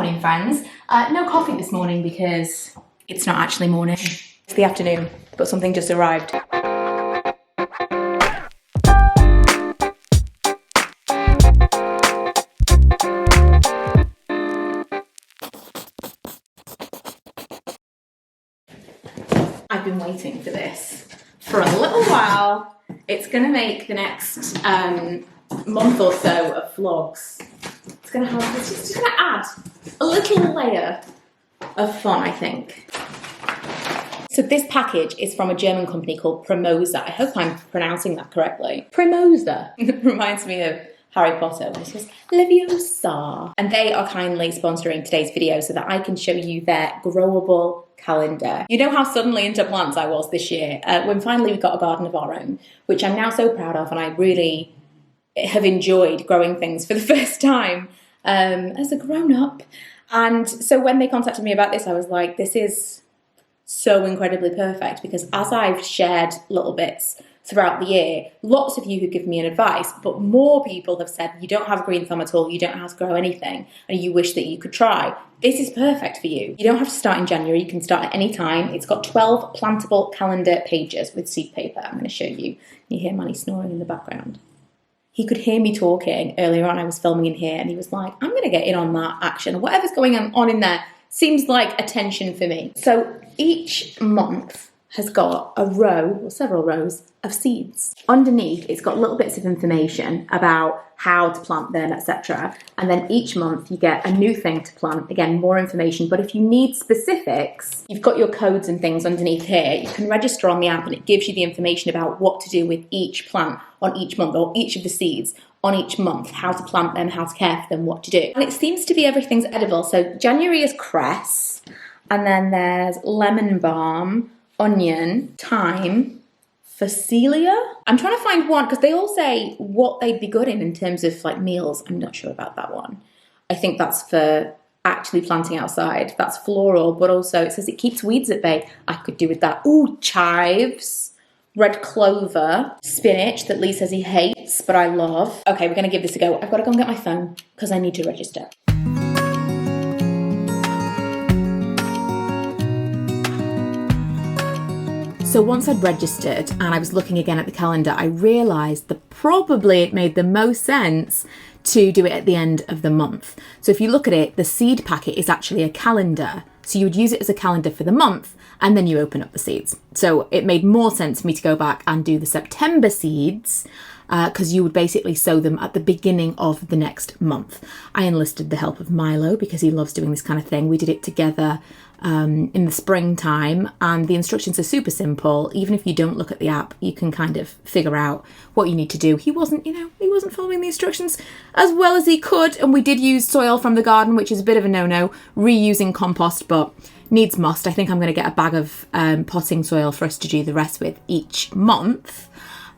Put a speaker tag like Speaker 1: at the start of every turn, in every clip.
Speaker 1: morning, friends. No coffee this morning because it's not actually morning. It's the afternoon, but something just arrived. I've been waiting for this for a little while. It's going to make the next month or so of vlogs. It's going to add a little layer of fun, I think. So this package is from a German company called Primoza. I hope I'm pronouncing that correctly. Primoza. It reminds me of Harry Potter. It's just Leviosa. And they are kindly sponsoring today's video so that I can show you their Growable Calendar. You know how suddenly into plants I was this year when finally we got a garden of our own, which I'm now so proud of, and I really have enjoyed growing things for the first time as a grown-up. And so when they contacted me about this, I was like, this is so incredibly perfect, because as I've shared little bits throughout the year, lots of you who give me an advice, but more people have said you don't have a green thumb at all, you don't know how to grow anything, and you wish that you could try. This is perfect for you. You don't have to start in January, you can start at any time. It's got 12 plantable calendar pages with seed paper. I'm going to show you. You hear Manny snoring in the background. He could hear me talking earlier on. I was filming in here and he was like, I'm going to get in on that action. Whatever's going on in there seems like attention for me. So each month has got a row, or several rows, of seeds. Underneath, it's got little bits of information about how to plant them, etc. And then each month you get a new thing to plant. Again, more information. But if you need specifics, you've got your codes and things underneath here. You can register on the app and it gives you the information about what to do with each plant on each month, or each of the seeds on each month, how to plant them, how to care for them, what to do. And it seems to be everything's edible. So January is cress, and then there's lemon balm, onion, thyme, phacelia. I'm trying to find one because they all say what they'd be good in terms of like meals. I'm not sure about that one. I think that's for actually planting outside. That's floral, but also it says it keeps weeds at bay. I could do with that. Ooh, chives, red clover, spinach that Lee says he hates, but I love. Okay, we're going to give this a go. I've got to go and get my phone because I need to register. So once I'd registered and I was looking again at the calendar, I realised that probably it made the most sense to do it at the end of the month. So if you look at it, the seed packet is actually a calendar. So you would use it as a calendar for the month and then you open up the seeds. So it made more sense for me to go back and do the September seeds because you would basically sow them at the beginning of the next month. I enlisted the help of Milo because he loves doing this kind of thing. We did it together in the springtime, and the instructions are super simple. Even if you don't look at the app, you can kind of figure out what you need to do. He wasn't following the instructions as well as he could, and we did use soil from the garden, which is a bit of a no-no, reusing compost, but needs must. I think I'm going to get a bag of potting soil for us to do the rest with each month.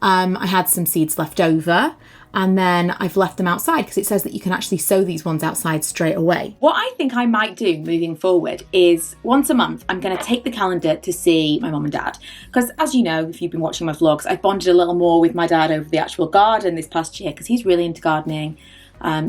Speaker 1: I had some seeds left over, and then I've left them outside because it says that you can actually sow these ones outside straight away. What I think I might do moving forward is once a month, I'm going to take the calendar to see my mum and dad. Because as you know, if you've been watching my vlogs, I've bonded a little more with my dad over the actual garden this past year because he's really into gardening.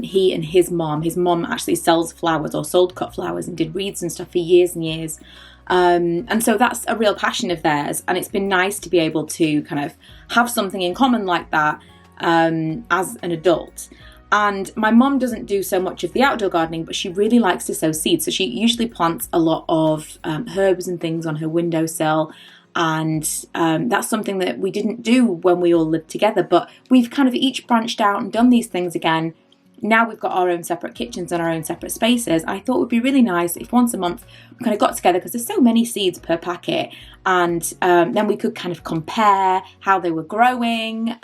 Speaker 1: He and his mum actually sells flowers or sold cut flowers and did wreaths and stuff for years and years. And so that's a real passion of theirs. And it's been nice to be able to kind of have something in common like that as an adult. And my mum doesn't do so much of the outdoor gardening, but she really likes to sow seeds. So she usually plants a lot of herbs and things on her windowsill. And that's something that we didn't do when we all lived together, but we've kind of each branched out and done these things again. Now we've got our own separate kitchens and our own separate spaces. I thought it would be really nice if once a month we kind of got together, because there's so many seeds per packet, and then we could kind of compare how they were growing.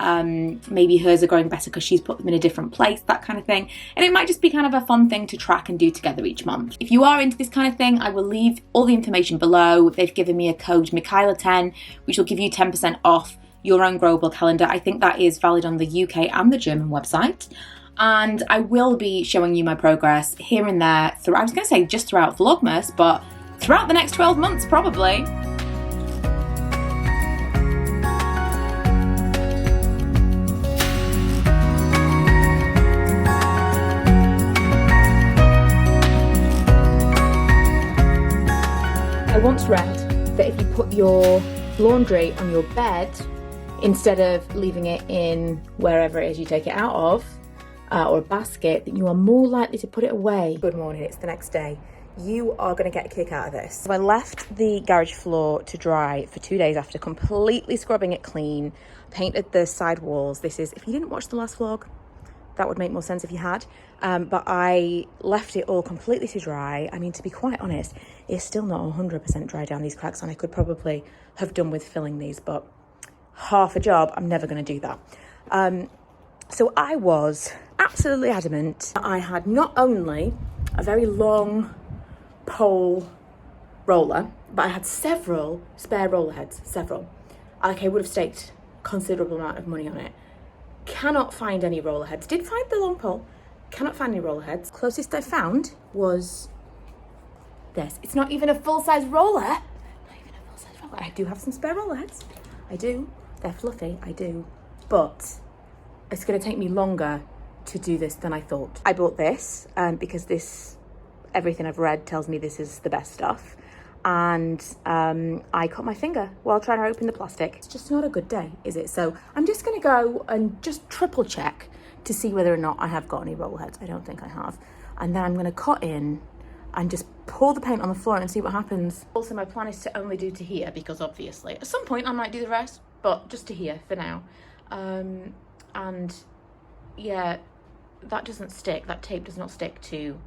Speaker 1: Maybe hers are growing better because she's put them in a different place, that kind of thing. And it might just be kind of a fun thing to track and do together each month. If you are into this kind of thing, I will leave all the information below. They've given me a code Michaela10, which will give you 10% off your own Growable Calendar. I think that is valid on the UK and the German website. And I will be showing you my progress here and there through, I was going to say just throughout Vlogmas, but throughout the next 12 months probably. once read that if you put your laundry on your bed, instead of leaving it in wherever it is you take it out of, or a basket, that you are more likely to put it away. Good morning, it's the next day. You are going to get a kick out of this. So I left the garage floor to dry for 2 days after completely scrubbing it clean, painted the side walls. This is, if you didn't watch the last vlog, that would make more sense if you had. But I left it all completely to dry. I mean, to be quite honest, it's still not 100% dry down these cracks, and I could probably have done with filling these, but half a job, I'm never going to do that. So I was absolutely adamant that I had not only a very long pole roller, but I had several spare roller heads, several. Like, I would have staked considerable amount of money on it. Cannot find any roller heads. Did find the long pole, cannot find any roller heads. Closest I found was this. It's not even a full-size roller. Not even a full-size roller. I do have some spare roller heads. I do. They're fluffy, I do. But it's going to take me longer to do this than I thought. I bought this because this, everything I've read tells me this is the best stuff. And I cut my finger while trying to open the plastic. It's just not a good day, is it? So I'm just going to go and just triple check to see whether or not I have got any rollerheads. I don't think I have. And then I'm going to cut in and just pour the paint on the floor and see what happens. Also, my plan is to only do to here because obviously at some point I might do the rest, but just to here for now. And yeah, that doesn't stick. That tape does not stick to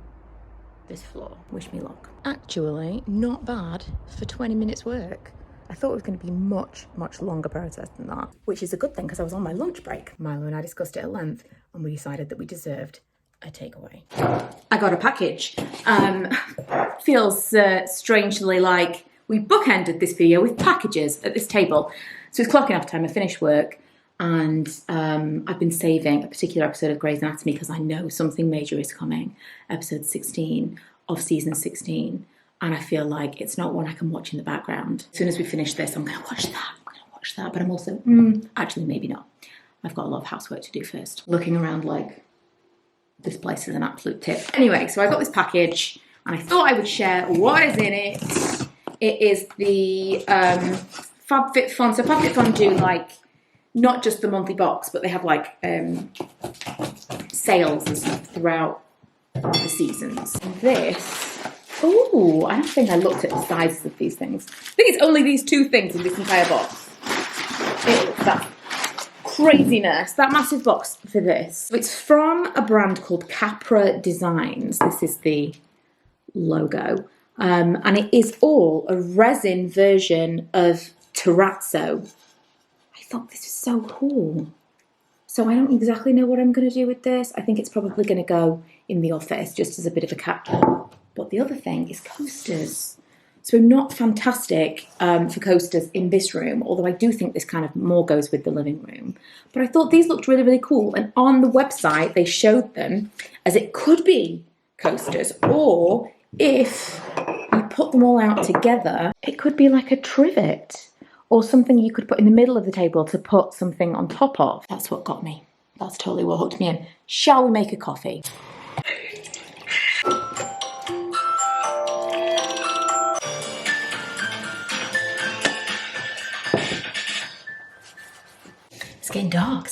Speaker 1: this floor. Wish me luck. Actually, not bad for 20 minutes work. I thought it was going to be much longer process than that, which is a good thing because I was on my lunch break. Milo and I discussed it at length and we decided that we deserved a takeaway. I got a package. Feels strangely like we bookended this video with packages at this table. So it's clocking off time. I finished work and I've been saving a particular episode of Grey's Anatomy because I know something major is coming. Episode 16 of season 16. And I feel like it's not one I can watch in the background. As soon as we finish this, I'm going to watch that. But I'm also, actually, maybe not. I've got a lot of housework to do first. Looking around like this place is an absolute tip. Anyway, so I got this package and I thought I would share what is in it. It is the FabFitFun. So FabFitFun do like, not just the monthly box, but they have like sales and stuff throughout the seasons. And this, oh, I don't think I looked at the sizes of these things. I think it's only these two things in this entire box. That craziness, that massive box for this. So it's from a brand called Capra Designs. This is the logo. And it is all a resin version of terrazzo. I thought this was so cool. So I don't exactly know what I'm going to do with this. I think it's probably going to go in the office just as a bit of a catch-up. But the other thing is coasters. So not fantastic for coasters in this room, although I do think this kind of more goes with the living room. But I thought these looked really cool. And on the website, they showed them as it could be coasters, or if you put them all out together, it could be like a trivet or something you could put in the middle of the table to put something on top of. That's what got me. That's totally what hooked me in. Shall we make a coffee? It's getting dark,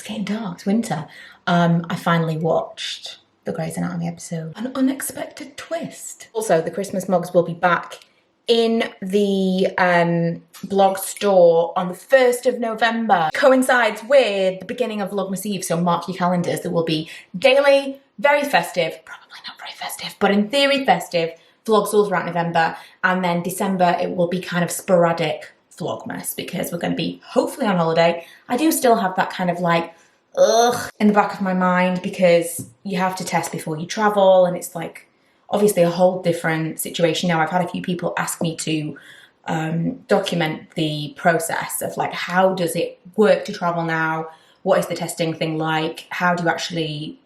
Speaker 1: it's winter. I finally watched the Grey's Anatomy episode. An unexpected twist. Also, the Christmas mugs will be back in the blog store on the 1st of November. Coincides with the beginning of Vlogmas Eve, so mark your calendars. There will be daily, very festive, probably not very festive, but in theory festive, vlogs all throughout November. And then December, it will be kind of sporadic Vlogmas because we're going to be hopefully on holiday. I do still have that kind of like, ugh, in the back of my mind because you have to test before you travel and it's like, obviously a whole different situation now. I've had a few people ask me to document the process of like, how does it work to travel now? What is the testing thing like? How do you actually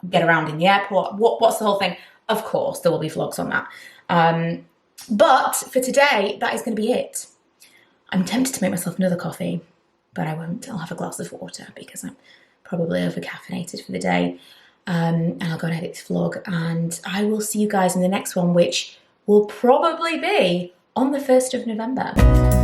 Speaker 1: get around in the airport? What's the whole thing? Of course, there will be vlogs on that. But for today, that is going to be it. I'm tempted to make myself another coffee, but I won't. I'll have a glass of water because I'm probably over-caffeinated for the day. And I'll go and edit this vlog and I will see you guys in the next one, which will probably be on the 1st of November.